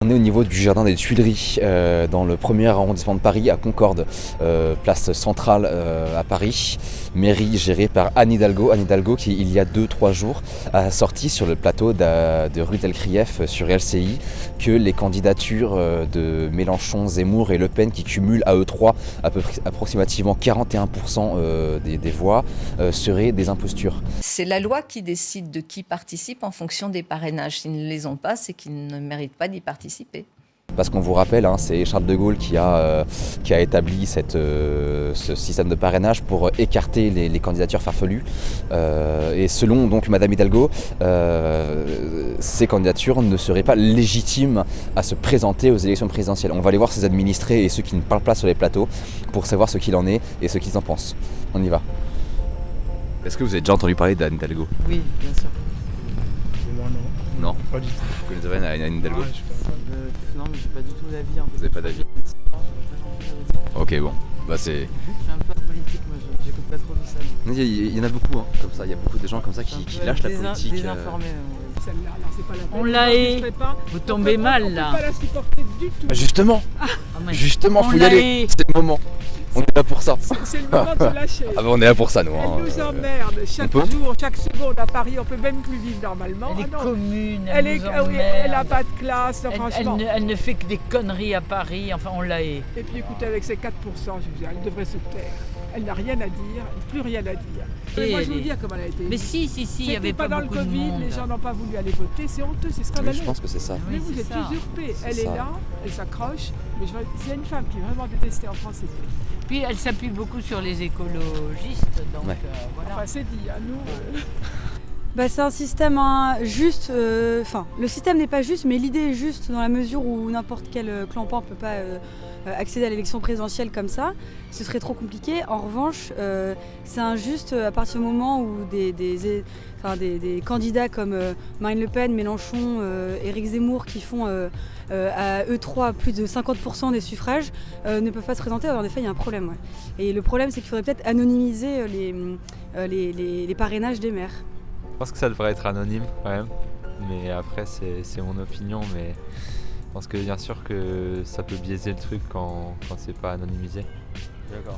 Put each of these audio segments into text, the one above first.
On est au niveau du jardin des Tuileries, dans le premier arrondissement de Paris, à Concorde, place centrale à Paris, mairie gérée par Anne Hidalgo. Anne Hidalgo qui, il y a 2-3 jours, a sorti sur le plateau de rue Delcrief sur LCI que les candidatures de Mélenchon, Zemmour et Le Pen, qui cumulent à eux trois approximativement 41% des voix, seraient des impostures. C'est la loi qui décide de qui participe en fonction des parrainages. S'ils ne les ont pas, c'est qu'ils ne méritent pas d'y participer. Parce qu'on vous rappelle, c'est Charles de Gaulle qui a établi ce système de parrainage pour écarter les candidatures farfelues. Et selon donc Madame Hidalgo, ces candidatures ne seraient pas légitimes à se présenter aux élections présidentielles. On va aller voir ses administrés et ceux qui ne parlent pas sur les plateaux pour savoir ce qu'il en est et ce qu'ils en pensent. On y va. Est-ce que vous avez déjà entendu parler d'Anne Hidalgo ? Oui, bien sûr. Moi non. Non. Pas du tout. Vous connaissez Anne Hidalgo ? Non, mais j'ai pas du tout d'avis. Vous n'avez pas d'avis ? Ok, bon. Bah c'est... Je suis un peu apolitique, moi, j'écoute pas trop ça. Il y en a beaucoup, comme ça. Il y a beaucoup de gens comme ça qui lâchent la politique. Désinformés. Celle-là, là, c'est pas la peine. On l'a Je ferai pas. Vous tombez mal là. On peut pas la supporter du tout. Bah justement, mais justement, on faut y l'a aller. eu. C'est le moment. On est là pour ça. C'est le moment de se lâcher. Ah bah on est là pour ça, nous. Elle nous emmerde chaque peut jour, chaque seconde à Paris. On peut même plus vivre normalement. Elle est Ah non. commune, Elle nous a emmerde. pas de classe, non, Elle franchement. elle ne fait que des conneries à Paris, enfin on l'a eu. Et puis écoutez, avec ses 4%, je veux dire, elle devrait se taire. Elle n'a rien à dire, plus rien à dire. Mais moi, je vais vous dire comment elle a été. Mais si, il y C'était avait pas dans le beaucoup de Covid, monde. les gens n'ont pas voulu aller voter, c'est honteux, c'est Oui, scandaleux. je pense que c'est ça. Mais Oui, vous c'est êtes ça. usurpés. C'est Elle est ça. là, elle s'accroche. Mais s'il y a une femme qui est vraiment détestée en France, c'est elle. Puis elle s'appuie beaucoup sur les écologistes, donc Ouais. voilà. Enfin, c'est dit, à nous. C'est un système juste, le système n'est pas juste, mais l'idée est juste dans la mesure où n'importe quel clampin ne peut pas accéder à l'élection présidentielle comme ça. Ce serait trop compliqué. En revanche, c'est injuste à partir du moment où des candidats comme Marine Le Pen, Mélenchon, Éric Zemmour qui font à eux trois plus de 50% des suffrages ne peuvent pas se présenter. Alors, en effet, il y a un problème. Ouais. Et le problème, c'est qu'il faudrait peut-être anonymiser les parrainages des maires. Je pense que ça devrait être anonyme quand même, mais après c'est mon opinion, mais je pense que bien sûr que ça peut biaiser le truc quand c'est pas anonymisé. D'accord.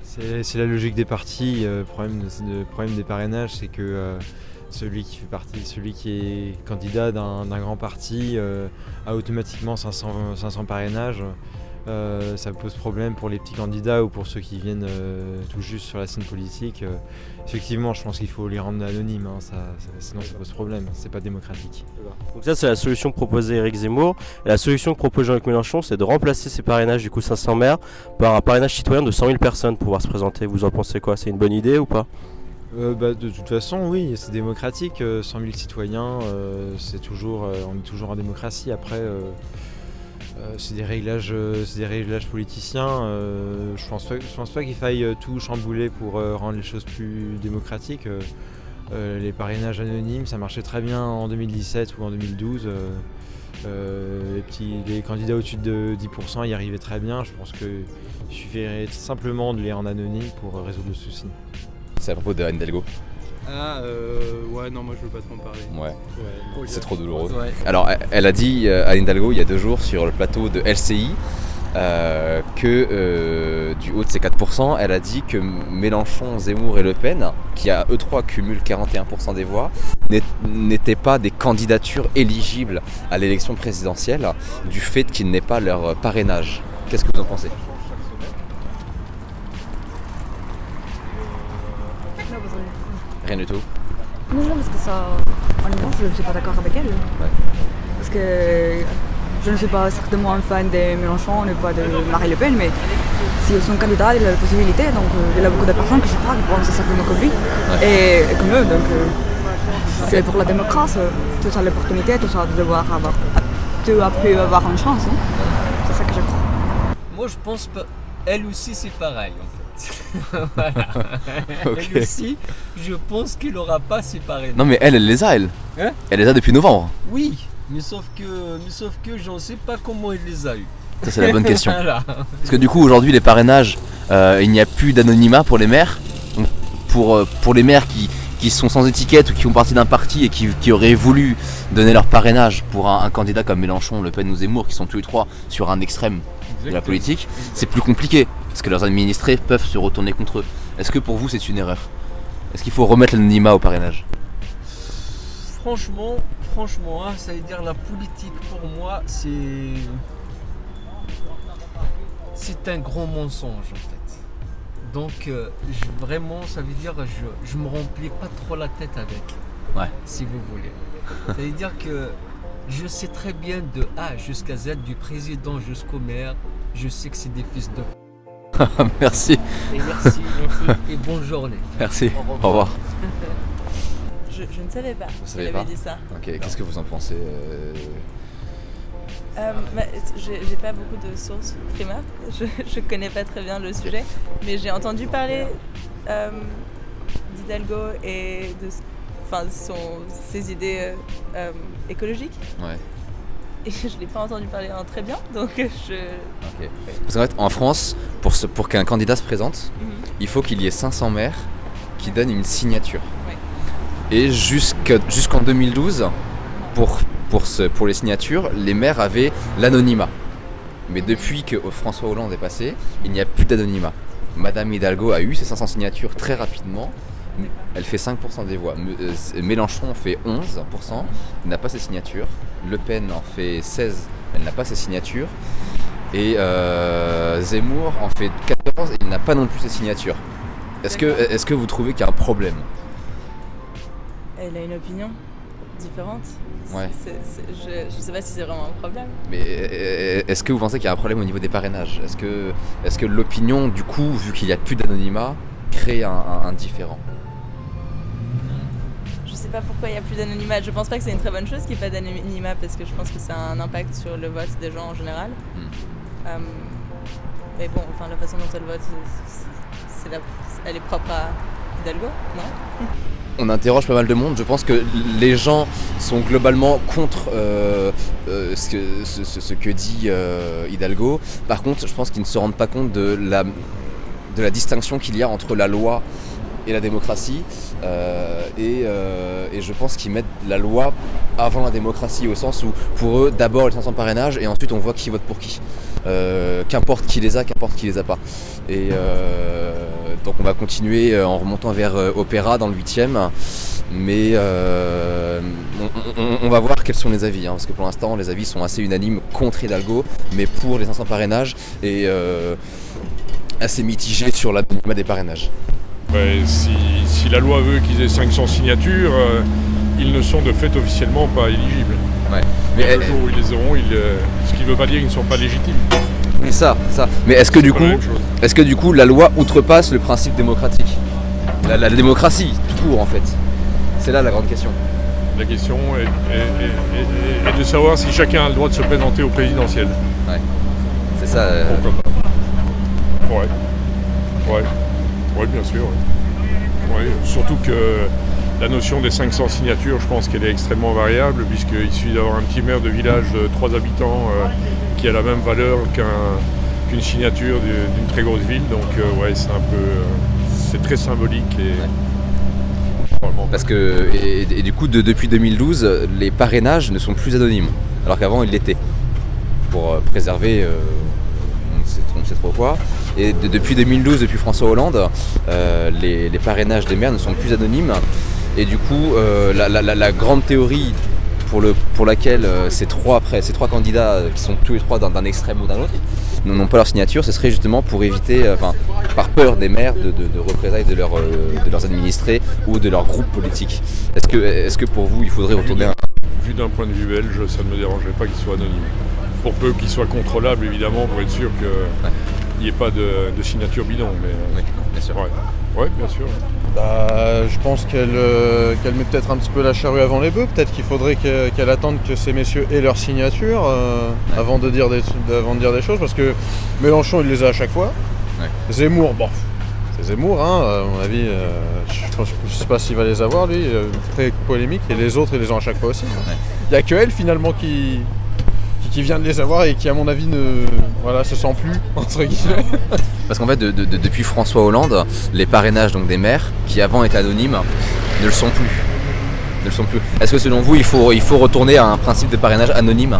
C'est la logique des partis. Le problème des parrainages, c'est que celui qui est candidat d'un grand parti a automatiquement 500 parrainages. Ça pose problème pour les petits candidats ou pour ceux qui viennent tout juste sur la scène politique. Effectivement, je pense qu'il faut les rendre anonymes, sinon ça pose problème, c'est pas démocratique. Donc ça c'est la solution que proposait Éric Zemmour. Et la solution que propose Jean-Luc Mélenchon, c'est de remplacer ces parrainages, du coup 500 maires, par un parrainage citoyen de 100 000 personnes pour pouvoir se présenter. Vous en pensez quoi ? C'est une bonne idée ou pas ? De toute façon, oui, c'est démocratique. 100 000 citoyens, on est toujours en démocratie. Après, c'est des réglages politiciens. Je pense pas qu'il faille tout chambouler pour rendre les choses plus démocratiques. Les parrainages anonymes, ça marchait très bien en 2017 ou en 2012. Les candidats au-dessus de 10% y arrivaient très bien. Je pense qu'il suffirait simplement de les rendre anonymes pour résoudre le souci. C'est à propos de Anne Hidalgo. Ouais, non, moi je veux pas trop en parler. Ouais. C'est trop douloureux. Ouais. Alors, elle a dit, Anne Hidalgo, il y a 2 jours sur le plateau de LCI, que du haut de ces 4%, elle a dit que Mélenchon, Zemmour et Le Pen, qui à eux trois cumulent 41% des voix, n'étaient pas des candidatures éligibles à l'élection présidentielle du fait qu'ils n'aient pas leur parrainage. Qu'est-ce que vous en pensez ? Rien du tout. Non, parce que ça, honnêtement, je ne suis pas d'accord avec elle. Ouais. Parce que je ne suis pas certainement un fan de Mélenchon, ni pas de Marine Le Pen, mais si son candidat, il a la possibilité, donc il y a beaucoup de personnes qui je crois qui pensent exactement comme lui, et comme eux, donc c'est pour la démocratie, tout ça l'opportunité, tout ça de devoir avoir, tu as pu avoir une chance, hein. C'est ça que je crois. Moi je pense pas, elle aussi c'est pareil en fait. Voilà. Ok. Elle aussi, je pense qu'elle aura pas ses parrainages. Non mais elle les a, elle. Hein ? Elle les a depuis novembre. Oui, mais sauf que je ne sais pas comment elle les a eu. Ça c'est la bonne question. Voilà. Parce que du coup aujourd'hui les parrainages, il n'y a plus d'anonymat pour les maires. Donc pour les maires qui qui sont sans étiquette ou qui font partie d'un parti et qui auraient voulu donner leur parrainage pour un candidat comme Mélenchon, Le Pen ou Zemmour, qui sont tous les trois sur un extrême de la politique, c'est plus compliqué, parce que leurs administrés peuvent se retourner contre eux. Est-ce que pour vous c'est une erreur? Est-ce qu'il faut remettre l'anonymat au parrainage? Franchement, ça veut dire la politique pour moi, c'est un grand mensonge en fait. Donc vraiment, ça veut dire je me remplis pas trop la tête avec. Ouais. Si vous voulez. Ça veut dire que je sais très bien de A jusqu'à Z, du président jusqu'au maire, je sais que c'est des fils de... Merci. Et merci et bonne journée. Merci. Au revoir. Je ne savais pas Vous qu'il savez avait pas dit ça. Ok, qu'est-ce que vous en pensez J'ai pas beaucoup de sources primaires, je connais pas très bien le sujet, mais j'ai entendu parler d'Hidalgo et de ses idées écologiques. Ouais. Et je l'ai pas entendu parler très bien, donc je... Ok. Parce qu'en fait, en France, pour qu'un candidat se présente, il faut qu'il y ait 500 maires qui donnent une signature. Ouais. Et jusqu'en 2012, pour les signatures, les maires avaient l'anonymat. Mais depuis que François Hollande est passé, il n'y a plus d'anonymat. Madame Hidalgo a eu ses 500 signatures très rapidement. Elle fait 5% des voix. Mélenchon fait 11%, il n'a pas ses signatures. Le Pen en fait 16%, elle n'a pas ses signatures. Et Zemmour en fait 14%, et il n'a pas non plus ses signatures. Est-ce que vous trouvez qu'il y a un problème? Elle a une opinion différente. Ouais. Je sais pas si c'est vraiment un problème. Mais est-ce que vous pensez qu'il y a un problème au niveau des parrainages? Est-ce que l'opinion, du coup, vu qu'il n'y a plus d'anonymat, crée un différent? Je sais pas pourquoi il n'y a plus d'anonymat. Je pense pas que c'est une très bonne chose qu'il n'y ait pas d'anonymat parce que je pense que ça a un impact sur le vote des gens en général. Mais bon, enfin, la façon dont elle vote, elle est propre à Hidalgo, non? On interroge pas mal de monde. Je pense que les gens sont globalement contre ce que dit Hidalgo. Par contre, je pense qu'ils ne se rendent pas compte de la distinction qu'il y a entre la loi et la démocratie. Et je pense qu'ils mettent la loi avant la démocratie, au sens où pour eux, d'abord les 500 parrainages et ensuite on voit qui vote pour qui. Qu'importe qui les a, qu'importe qui les a pas. Et donc on va continuer en remontant vers Opéra dans le 8e, mais on va voir quels sont les avis, parce que pour l'instant les avis sont assez unanimes contre Hidalgo, mais pour les 500 parrainages et assez mitigés sur l'anonymat des parrainages. Ouais, si la loi veut qu'ils aient 500 signatures, ils ne sont de fait officiellement pas éligibles. Ouais. Mais le jour où ils les auront, ce qui ne veut pas dire qu'ils ne sont pas légitimes. Oui, ça. Mais est-ce que du coup la loi outrepasse le principe démocratique? La démocratie, tout court en fait. C'est là la grande question. La question est de savoir si chacun a le droit de se présenter au présidentiel. Ouais. C'est ça. Pourquoi pas? Ouais, bien sûr. Ouais, surtout que la notion des 500 signatures, je pense qu'elle est extrêmement variable, puisqu'il suffit d'avoir un petit maire de village de 3 habitants qui a la même valeur qu'une signature d'une très grosse ville. Donc c'est très symbolique. Parce que et du coup depuis 2012, les parrainages ne sont plus anonymes, alors qu'avant ils l'étaient. Pour préserver on ne sait trop quoi. Et depuis 2012, depuis François Hollande, les parrainages des maires ne sont plus anonymes. Et du coup, la grande théorie pour laquelle ces trois candidats, qui sont tous les trois d'un extrême ou d'un autre, n'ont pas leur signature, ce serait justement pour éviter, par peur des maires, de représailles de leurs administrés ou de leur groupe politique. Est-ce que pour vous, il faudrait retourner Vu d'un point de vue belge, ça ne me dérangerait pas qu'ils soient anonymes. Pour peu qu'ils soient contrôlables, évidemment, pour être sûr qu'il n'y ait pas de signature bidon. Mais, oui, bien sûr. Ouais, bien sûr. Je pense qu'elle met peut-être un petit peu la charrue avant les bœufs. Peut-être qu'il faudrait qu'elle attende que ces messieurs aient leur signature avant de dire des choses. Parce que Mélenchon, il les a à chaque fois. Ouais. Zemmour, c'est Zemmour, à mon avis. Je ne sais pas s'il va les avoir, lui. Très polémique. Et les autres, ils les ont à chaque fois aussi. Il n'y a que elle, finalement, qui vient de les avoir et qui, à mon avis, se sent plus, entre guillemets. Parce qu'en fait, depuis François Hollande, les parrainages donc des maires, qui avant étaient anonymes, ne le sont plus. Est-ce que selon vous, il faut retourner à un principe de parrainage anonyme ?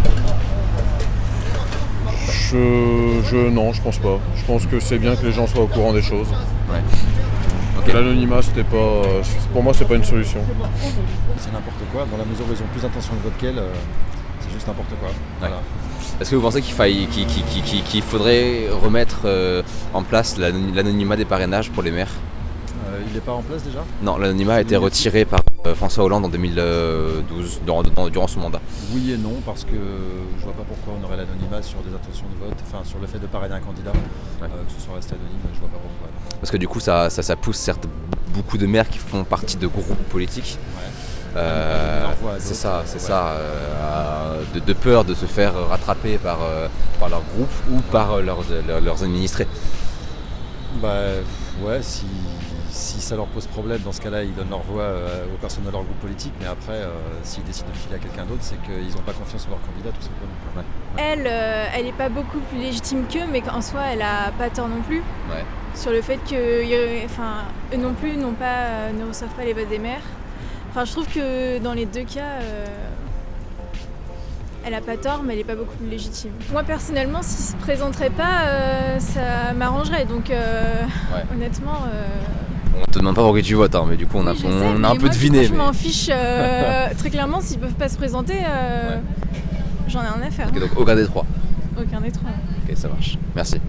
Non, je pense pas. Je pense que c'est bien que les gens soient au courant des choses. Ouais. Okay. L'anonymat, c'était pas. Pour moi, c'est pas une solution. C'est n'importe quoi. Dans la mesure où ils ont plus d'intention de vote qu'elle, c'est juste n'importe quoi. Voilà. Est-ce que vous pensez qu'il faudrait remettre en place l'anonymat des parrainages pour les maires ? Il n'est pas en place déjà ? Non, l'anonymat a été retiré par François Hollande en 2012, durant son mandat. Oui et non, parce que je vois pas pourquoi on aurait l'anonymat sur des intentions de vote, enfin sur le fait de parrainer un candidat, que ce soit resté anonyme, je vois pas pourquoi. Parce que du coup, ça pousse certes beaucoup de maires qui font partie de groupes politiques. C'est ça, de peur de se faire rattraper par leur groupe ou par leurs administrés. Si ça leur pose problème, dans ce cas-là, ils donnent leur voix aux personnes de leur groupe politique, mais après, s'ils décident de filer à quelqu'un d'autre, c'est qu'ils n'ont pas confiance en leur candidat, tout simplement. Elle n'est pas beaucoup plus légitime qu'eux, mais qu'en soi, elle n'a pas tort non plus. Ouais. Sur le fait que, eux non plus ne reçoivent pas les votes des maires. Enfin, je trouve que dans les deux cas, elle n'a pas tort, mais elle n'est pas beaucoup plus légitime. Moi, personnellement, s'il ne se présenterait pas, ça m'arrangerait. Donc, honnêtement... On te demande pas pour qui tu votes, mais du coup, on a un peu deviné. Je m'en fiche très clairement, s'ils ne peuvent pas se présenter, j'en ai rien à faire. Okay, donc aucun des trois. Aucun des trois. Ok, ça marche. Merci.